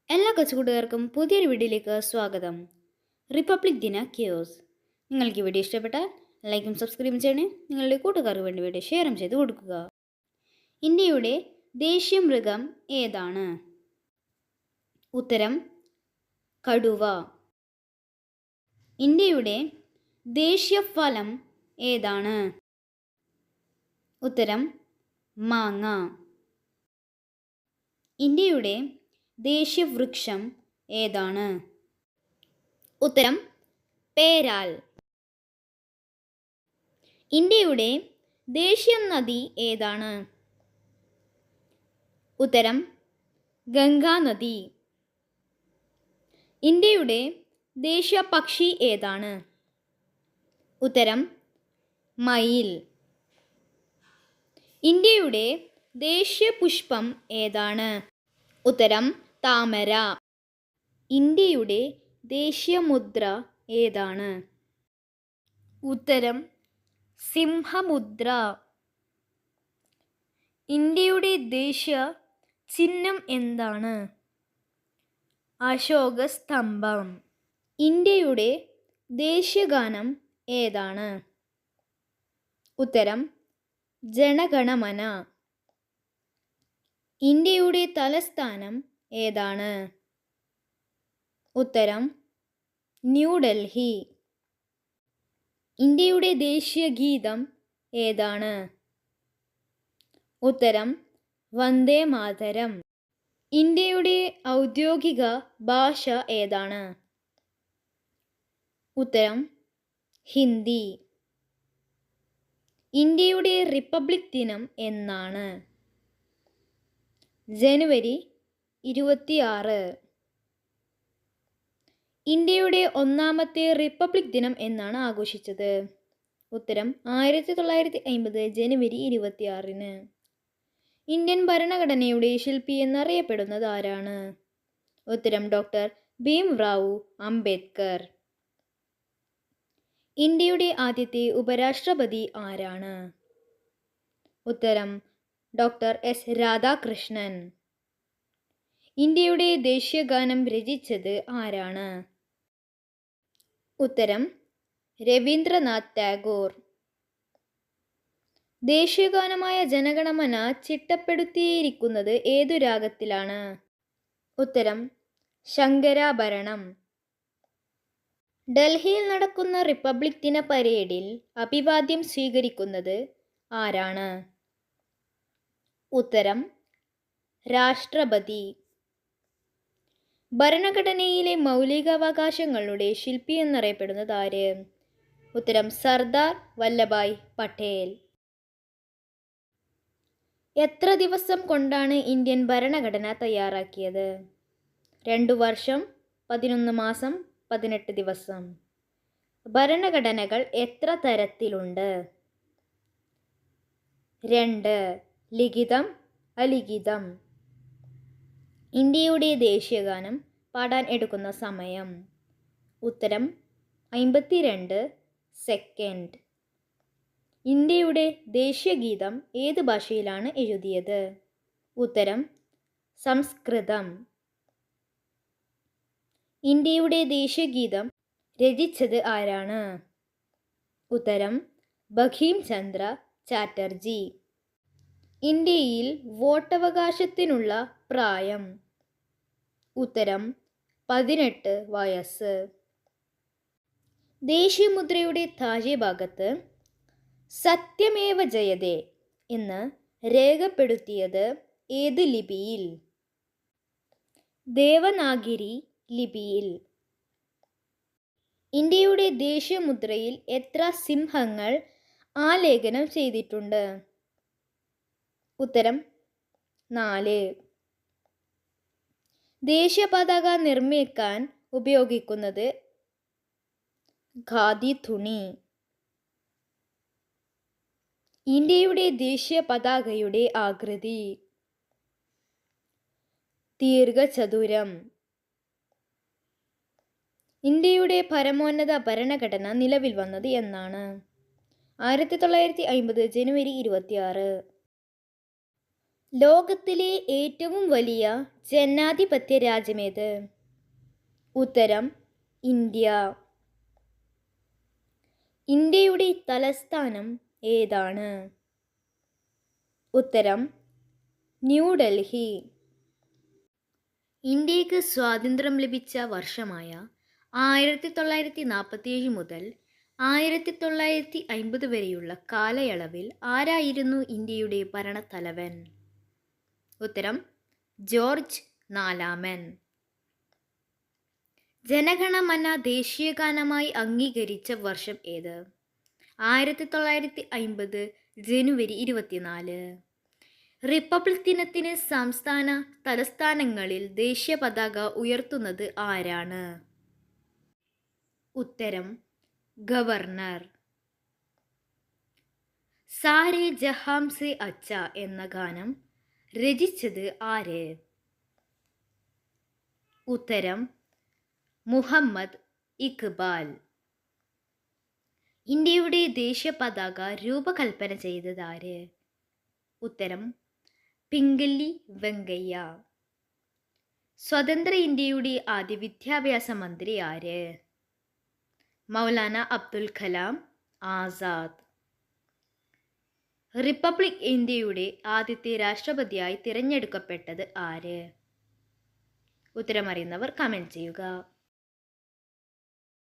എല്ലാ കൊച്ചുകൂട്ടുകാർക്കും പുതിയൊരു വീഡിയോയിലേക്ക് സ്വാഗതം. റിപ്പബ്ലിക് ദിന ക്യൂസ്. നിങ്ങൾക്ക് ഈ വീഡിയോ ഇഷ്ടപ്പെട്ടാൽ ലൈക്കും സബ്സ്ക്രൈബും ചെയ്യണേ. നിങ്ങളുടെ കൂട്ടുകാർക്ക് വേണ്ടി വീഡിയോ ഷെയറും ചെയ്ത് കൊടുക്കുക. ഇന്ത്യയുടെ ദേശീയ മൃഗം ഏതാണ്? ഉത്തരം കടുവ. ഇന്ത്യയുടെ ദേശീയ ഫലം ഏതാണ്? ഉത്തരം മാങ്ങ. ഇന്ത്യയുടെ ദേശീയ വൃക്ഷം ഏതാണ്? ഉത്തരം പേരാൽ. ഇന്ത്യയുടെ ദേശീയ നദി ഏതാണ്? ഉത്തരം ഗംഗാ നദി. ഇന്ത്യയുടെ ദേശീയ പക്ഷി ഏതാണ്? ഉത്തരം മയിൽ. ഇന്ത്യയുടെ ദേശീയ പുഷ്പം ഏതാണ്? ഉത്തരം താമര. ഇന്ത്യയുടെ ദേശീയ മുദ്ര ഏതാണ്? ഉത്തരം സിംഹമുദ്ര. ഇന്ത്യയുടെ ദേശീയ ചിഹ്നം എന്താണ്? അശോക സ്തംഭം. ഇന്ത്യയുടെ ദേശീയ ഗാനം ഏതാണ്? ഉത്തരം ജനഗണമന. ഇന്ത്യയുടെ തലസ്ഥാനം ഏതാണ്? ഉത്തരം ന്യൂഡൽഹി. ഇന്ത്യയുടെ ദേശീയ ഗീതം ഏതാണ്? ഉത്തരം വന്ദേ മാതരം. ഇന്ത്യയുടെ ഔദ്യോഗിക ഭാഷ ഏതാണ്? ഉത്തരം ഹിന്ദി. ഇന്ത്യയുടെ റിപ്പബ്ലിക് ദിനം എന്നാണ്? ജനുവരി 26. ഇന്ത്യയുടെ ഒന്നാമത്തെ റിപ്പബ്ലിക് ദിനം എന്നാണ് ആഘോഷിച്ചത്? ഉത്തരം 1950 ജനുവരി 26. ഇന്ത്യൻ ഭരണഘടനയുടെ ശില്പി എന്നറിയപ്പെടുന്നത് ആരാണ്? ഉത്തരം ഡോക്ടർ ഭീംറാവു അംബേദ്കർ. ഇന്ത്യയുടെ ആദ്യത്തെ ഉപരാഷ്ട്രപതി ആരാണ്? ഉത്തരം ഡോക്ടർ എസ് രാധാകൃഷ്ണൻ. ഇന്ത്യയുടെ ദേശീയ ഗാനം രചിച്ചത് ആരാണ്? ഉത്തരം രവീന്ദ്രനാഥ് ടാഗോർ. ദേശീയഗാനമായ ജനഗണമന ചിട്ടപ്പെടുത്തിയിരിക്കുന്നത് ഏതു രാഗത്തിലാണ്? ഉത്തരം ശങ്കരാഭരണം. ഡൽഹിയിൽ നടക്കുന്ന റിപ്പബ്ലിക് ദിന പരേഡിൽ അഭിവാദ്യം സ്വീകരിക്കുന്നത് ആരാണ്? ഉത്തരം രാഷ്ട്രപതി. ഭരണഘടനയിലെ മൗലികാവകാശങ്ങളുടെ ശില്പി എന്നറിയപ്പെടുന്നത് ആര്? ഉത്തരം സർദാർ വല്ലഭായ് പട്ടേൽ. എത്ര ദിവസം കൊണ്ടാണ് ഇന്ത്യൻ ഭരണഘടന തയ്യാറാക്കിയത്? 2 വർഷം, 11 മാസം, 18 ദിവസം. ഭരണഘടനകൾ എത്ര തരത്തിലുണ്ട്? 2. ലിഖിതം, അലിഖിതം. ഇന്ത്യയുടെ ദേശീയഗാനം പാടാൻ എടുക്കുന്ന സമയം? ഉത്തരം 52 സെക്കൻഡ്. ഇന്ത്യയുടെ ദേശീയ ഗീതം ഏത് ഭാഷയിലാണ് എഴുതിയത്? ഉത്തരം സംസ്കൃതം. ഇന്ത്യയുടെ ദേശീയ ഗീതം രചിച്ചത് ആരാണ്? ഉത്തരം ബങ്കിം ചന്ദ്ര ചാറ്റർജി. ഇന്ത്യയിൽ വോട്ടവകാശത്തിനുള്ള പ്രായം? ഉത്തരം 18 വയസ്സ്. ദേശീയ മുദ്രയുടെ താഴെ ഭാഗത്ത് സത്യമേവ ജയതേ എന്ന് രേഖപ്പെടുത്തിയത് ഏത് ലിപിയിൽ? ദേവനാഗിരി ലിപിയിൽ. ഇന്ത്യയുടെ ദേശീയ മുദ്രയിൽ എത്ര സിംഹങ്ങൾ ആലേഖനം ചെയ്തിട്ടുണ്ട്? ഉത്തരം 4. ദേശീയ പതാക നിർമ്മിക്കാൻ ഉപയോഗിക്കുന്നത് ഖാദി തുണി. ഇന്ത്യയുടെ ദേശീയ പതാകയുടെ ആകൃതി? ദീർഘചതുരം. ഇന്ത്യയുടെ പരമോന്നത ഭരണഘടന നിലവിൽ വന്നത് എന്നാണ്? 1950 ജനുവരി 26. ലോകത്തിലെ ഏറ്റവും വലിയ ജനാധിപത്യ രാജ്യമേത്? ഉത്തരം ഇന്ത്യ. ഇന്ത്യയുടെ തലസ്ഥാനം ഏതാണ്? ഉത്തരം ന്യൂഡൽഹി. ഇന്ത്യക്ക് സ്വാതന്ത്ര്യം ലഭിച്ച വർഷമായ 1947 മുതൽ 1950 വരെയുള്ള കാലയളവിൽ ആരായിരുന്നു ഇന്ത്യയുടെ ഭരണത്തലവൻ? ഉത്തരം ജോർജ് നാലാമൻ. ജനഗണമന ദേശീയഗാനമായി അംഗീകരിച്ച വർഷം ഏത്? 1950 ജനുവരി 24. റിപ്പബ്ലിക് ദിനത്തിന് സംസ്ഥാന തലസ്ഥാനങ്ങളിൽ ദേശീയ പതാക ഉയർത്തുന്നത് ആരാണ്? ഉത്തരം ഗവർണർ. സാരേ ജഹാം സെ അച്ച എന്ന ഗാനം രചിച്ചത് ആര്? ഉത്തരം മുഹമ്മദ് ഇഖ്ബാൽ. ഇന്ത്യയുടെ ദേശീയ പതാക രൂപകൽപ്പന ചെയ്തത് ആര്? ഉത്തരം പിംഗലി വെങ്കയ്യ. സ്വതന്ത്ര ഇന്ത്യയുടെ ആദ്യ വിദ്യാഭ്യാസ മന്ത്രി ആര്? മൗലാന അബ്ദുൽ കലാം ആസാദ്. റിപ്പബ്ലിക് ഇന്ത്യയുടെ ആദ്യത്തെ രാഷ്ട്രപതിയായി തിരഞ്ഞെടുക്കപ്പെട്ടത് ആര്? ഉത്തരമറിയുന്നവർ കമൻറ്റ് ചെയ്യുക.